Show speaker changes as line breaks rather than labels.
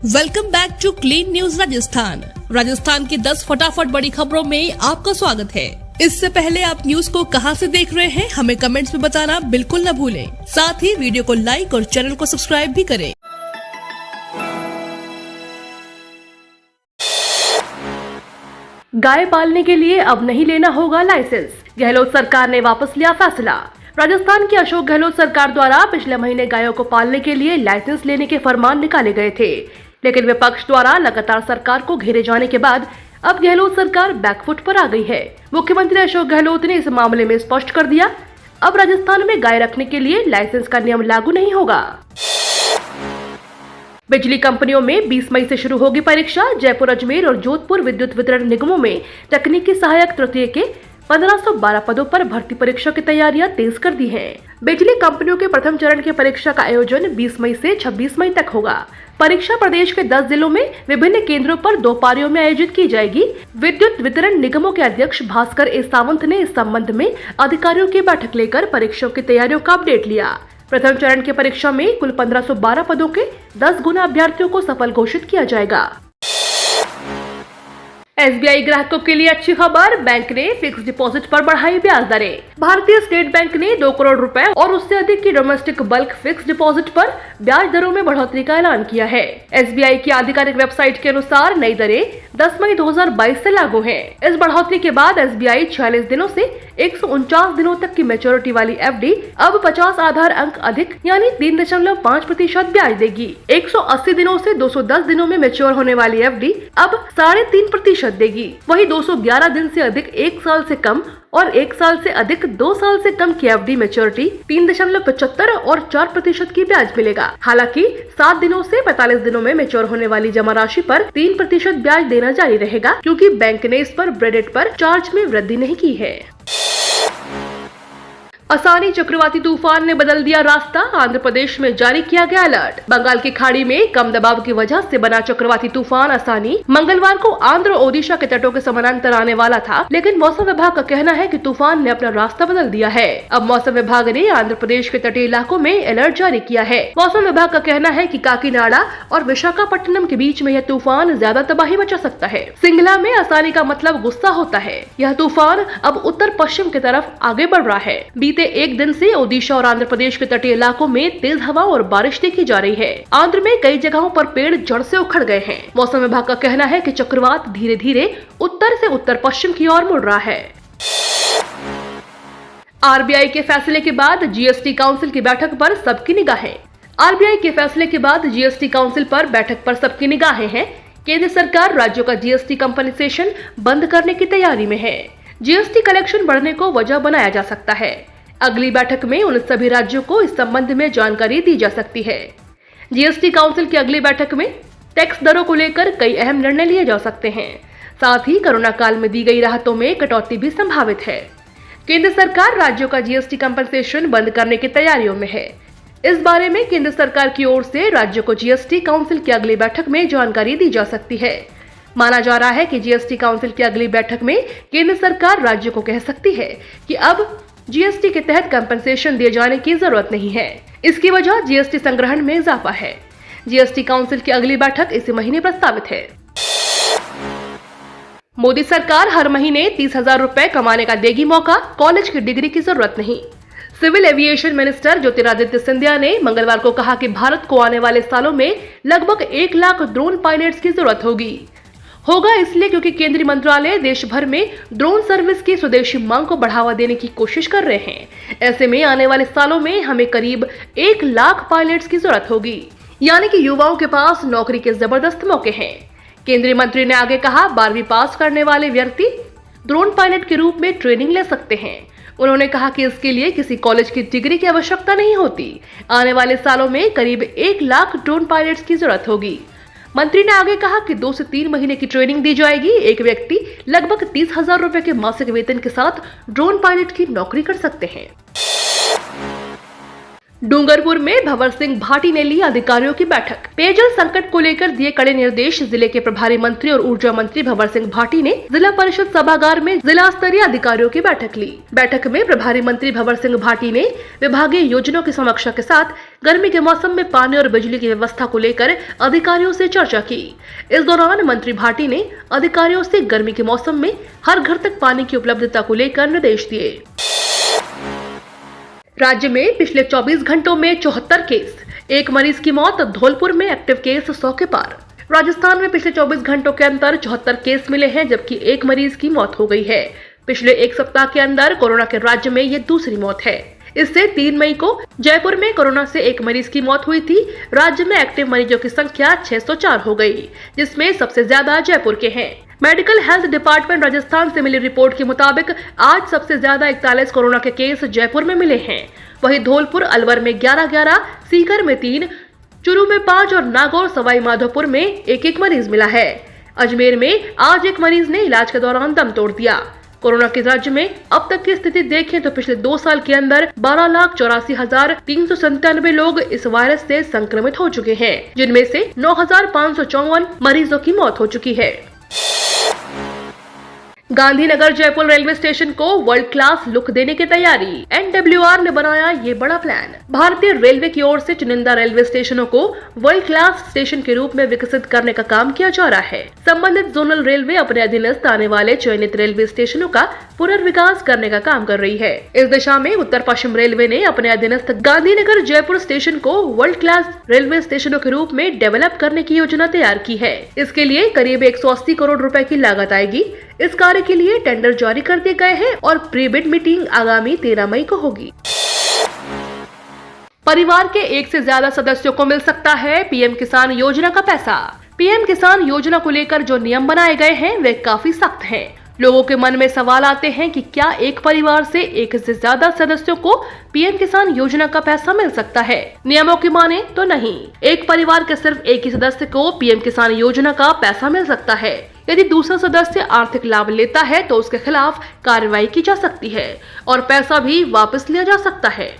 Welcome back to clean news Rajasthan की 10 फटाफट बड़ी खबरों में आपका स्वागत है। इससे पहले आप न्यूज को कहां से देख रहे हैं हमें कमेंट्स में बताना बिल्कुल न भूलें। साथ ही वीडियो को लाइक और चैनल को सब्सक्राइब भी करें।
गाय पालने के लिए अब नहीं लेना होगा लाइसेंस, गहलोत सरकार ने वापस लिया फैसला। राजस्थान की अशोक गहलोत सरकार द्वारा पिछले महीने गायों को पालने के लिए लाइसेंस लेने के फरमान निकाले गए थे, लेकिन विपक्ष द्वारा लगातार सरकार को घेरे जाने के बाद अब गहलोत सरकार बैकफुट पर आ गई है। मुख्यमंत्री अशोक गहलोत ने इस मामले में स्पष्ट कर दिया, अब राजस्थान में गाय रखने के लिए लाइसेंस का नियम लागू नहीं होगा। बिजली कंपनियों में 20 मई से शुरू होगी परीक्षा। जयपुर, अजमेर और जोधपुर विद्युत वितरण निगमों में तकनीकी सहायक तृतीय के 1512 पदों पर भर्ती परीक्षा की तैयारियां तेज कर दी हैं। बिजली कंपनियों के प्रथम चरण की परीक्षा का आयोजन 20 मई से 26 मई तक होगा। परीक्षा प्रदेश के 10 जिलों में विभिन्न केंद्रों पर 2 पारियों में आयोजित की जाएगी। विद्युत वितरण निगमों के अध्यक्ष भास्कर ए सावंत ने इस संबंध में अधिकारियों की बैठक लेकर परीक्षा की तैयारियों का अपडेट लिया। प्रथम चरण की परीक्षा में कुल 1512 पदों के 10 गुना अभ्यर्थियों को सफल घोषित किया जाएगा। एसबीआई ग्राहकों के लिए अच्छी खबर, बैंक ने फिक्स डिपॉजिट पर बढ़ाई ब्याज दरें। भारतीय स्टेट बैंक ने 2 करोड़ रुपए और उससे अधिक की डोमेस्टिक बल्क फिक्स डिपॉजिट पर ब्याज दरों में बढ़ोतरी का ऐलान किया है। एसबीआई की आधिकारिक वेबसाइट के अनुसार नई दरें 10 मई 2022 से लागू हैं। इस बढ़ोतरी के बाद एसबीआई 46 दिनों से 149 दिनों तक की मैच्योरिटी वाली एफडी अब 50 आधार अंक अधिक यानी 3.5% ब्याज देगी। 180 दिनों से 210 दिनों में मैच्योर होने वाली एफडी अब 3.5% देगी। वहीं 211 दिन से अधिक 1 साल से कम और 1 साल से अधिक 2 साल से कम की एफडी मैच्योरिटी 3.75 और 4% की ब्याज मिलेगा। हालांकि 7 दिनों से 45 दिनों में मैच्योर होने वाली जमा राशि पर 3% ब्याज देना जारी रहेगा, क्योंकि बैंक ने इस पर ब्रेडेट पर चार्ज में वृद्धि नहीं की है। असानी चक्रवाती तूफान ने बदल दिया रास्ता, आंध्र प्रदेश में जारी किया गया अलर्ट। बंगाल की खाड़ी में कम दबाव की वजह से बना चक्रवाती तूफान असानी मंगलवार को आंध्र और ओडिशा के तटों के समानांतर आने वाला था, लेकिन मौसम विभाग का कहना है कि तूफान ने अपना रास्ता बदल दिया है। अब मौसम विभाग ने आंध्र प्रदेश के तटीय इलाकों में अलर्ट जारी किया है। मौसम विभाग का कहना है कि काकीनाडा और विशाखापट्टनम के बीच में यह तूफान ज्यादा तबाही मचा सकता है। सिंगला में असानी का मतलब गुस्सा होता है। यह तूफान अब उत्तर पश्चिम की तरफ आगे बढ़ रहा है। बीते एक दिन से ओडिशा और आंध्र प्रदेश के तटीय इलाकों में तेज हवा और बारिश देखी जा रही है। आंध्र में कई जगहों पर पेड़ जड़ से उखड़ गए हैं। मौसम विभाग का कहना है कि चक्रवात धीरे धीरे उत्तर से उत्तर पश्चिम की ओर मुड़ रहा है। आरबीआई के फैसले के बाद जीएसटी काउंसिल की बैठक पर सबकी निगाहें। आरबीआई के फैसले के बाद जीएसटी काउंसिल पर बैठक पर सबकी निगाहें हैं। केंद्र सरकार राज्यों का जीएसटी कंपनसेशन बंद करने की तैयारी में है। जीएसटी कलेक्शन बढ़ने को वजह बनाया जा सकता है। अगली बैठक में उन सभी राज्यों को इस संबंध में जानकारी दी जा सकती है। जीएसटी काउंसिल की अगली बैठक में टैक्स दरों को लेकर कई अहम निर्णय लिए जा सकते हैं। साथ ही कोरोना काल में दी गई राहतों में कटौती भी संभावित है। केंद्र सरकार राज्यों का जीएसटी कंपनसेशन बंद करने की तैयारियों में है। इस बारे में केंद्र सरकार की ओर से राज्यों को जीएसटी काउंसिल की अगली बैठक में जानकारी दी जा सकती है। माना जा रहा है कि जीएसटी काउंसिल की अगली बैठक में केंद्र सरकार राज्यों को कह सकती है कि अब जीएसटी के तहत कंपनसेशन दिए जाने की जरूरत नहीं है। इसकी वजह जीएसटी संग्रहण में इजाफा है। जीएसटी काउंसिल की अगली बैठक इसी महीने प्रस्तावित है। मोदी सरकार हर महीने 30,000 रुपए कमाने का देगी मौका, कॉलेज की डिग्री की जरूरत नहीं। Civil aviation minister Jyotiraditya Scindia ने मंगलवार को कहा कि भारत को आने वाले सालों में लगभग 1 लाख ड्रोन पायलट्स की जरूरत होगा इसलिए क्योंकि केंद्रीय मंत्रालय देश भर में ड्रोन सर्विस की स्वदेशी मांग को बढ़ावा देने की कोशिश कर रहे हैं। ऐसे में आने वाले सालों में हमें करीब 1 लाख पायलट्स की जरूरत होगी, यानी कि युवाओं के पास नौकरी के जबरदस्त मौके हैं। केंद्रीय मंत्री ने आगे कहा, 12वीं पास करने वाले व्यक्ति ड्रोन पायलट के रूप में ट्रेनिंग ले सकते हैं। उन्होंने कहा कि इसके लिए किसी कॉलेज की डिग्री की आवश्यकता नहीं होती। आने वाले सालों में करीब 1 लाख ड्रोन पायलट्स की जरूरत होगी। मंत्री ने आगे कहा कि 2 से 3 महीने की ट्रेनिंग दी जाएगी। एक व्यक्ति लगभग 30,000 रुपए के मासिक वेतन के साथ ड्रोन पायलट की नौकरी कर सकते हैं। डूंगरपुर में भंवर सिंह भाटी ने ली अधिकारियों की बैठक। पेयजल संकट को लेकर दिए कड़े निर्देश। जिले के प्रभारी मंत्री और ऊर्जा मंत्री भंवर सिंह भाटी ने जिला परिषद सभागार में जिला स्तरीय अधिकारियों की बैठक ली। बैठक में प्रभारी मंत्री भंवर सिंह भाटी ने विभागीय योजनाओं की समीक्षा के साथ गर्मी के मौसम में पानी और बिजली की व्यवस्था को लेकर अधिकारियों से चर्चा की। इस दौरान मंत्री भाटी ने अधिकारियों से गर्मी के मौसम में हर घर तक पानी की उपलब्धता को लेकर निर्देश दिए। राज्य में पिछले 24 घंटों में 74 केस, एक मरीज की मौत। धौलपुर में एक्टिव केस 100 के पार। राजस्थान में पिछले 24 घंटों के अंदर 74 केस मिले हैं, जबकि एक मरीज की मौत हो गई है। पिछले एक सप्ताह के अंदर कोरोना के राज्य में ये दूसरी मौत है। इससे 3 मई को जयपुर में कोरोना से एक मरीज की मौत हुई थी। राज्य में एक्टिव मरीजों की संख्या 604 हो गई, जिसमें सबसे ज्यादा जयपुर के हैं। मेडिकल हेल्थ डिपार्टमेंट राजस्थान से मिली रिपोर्ट के मुताबिक आज सबसे ज्यादा 41 कोरोना के केस जयपुर में मिले हैं। वहीं धौलपुर, अलवर में 11-11, सीकर में 3, चुरू में 5 और नागौर सवाई माधोपुर में एक मरीज मिला है। अजमेर में आज एक मरीज ने इलाज के दौरान दम तोड़ दिया। कोरोना के राज्य में अब तक की स्थिति देखें तो पिछले 2 साल के अंदर 12,84,397 लोग इस वायरस से संक्रमित हो चुके हैं, जिनमें से 9,554 मरीजों की मौत हो चुकी है। गांधीनगर जयपुर रेलवे स्टेशन को वर्ल्ड क्लास लुक देने की तैयारी। NWR ने बनाया ये बड़ा प्लान। भारतीय रेलवे की ओर से चुनिंदा रेलवे स्टेशनों को वर्ल्ड क्लास स्टेशन के रूप में विकसित करने का काम किया जा रहा है। संबंधित जोनल रेलवे अपने अधीनस्थ आने वाले चयनित रेलवे स्टेशनों का पुनर्विकास करने का काम कर रही है। इस दिशा में उत्तर पश्चिम रेलवे ने अपने अधीनस्थ गांधीनगर जयपुर स्टेशन को वर्ल्ड क्लास रेलवे स्टेशनों के रूप में डेवलप करने की योजना तैयार की है। इसके लिए करीब 180 करोड़ रुपए की लागत आएगी। इस कार्य के लिए टेंडर जारी कर दिए गए हैं और प्री बिड मीटिंग आगामी 13 मई को होगी। परिवार के 1 से ज्यादा सदस्यों को मिल सकता है पीएम किसान योजना का पैसा। पीएम किसान योजना को लेकर जो नियम बनाए गए हैं वे काफी सख्त हैं। लोगों के मन में सवाल आते हैं कि क्या एक परिवार से 1 से ज्यादा सदस्यों को पीएम किसान योजना का पैसा मिल सकता है। नियमों की माने तो नहीं। एक परिवार के सिर्फ एक ही सदस्य को पीएम किसान योजना का पैसा मिल सकता है। यदि दूसरा सदस्य आर्थिक लाभ लेता है तो उसके खिलाफ कार्रवाई की जा सकती है और पैसा भी वापस लिया जा सकता है।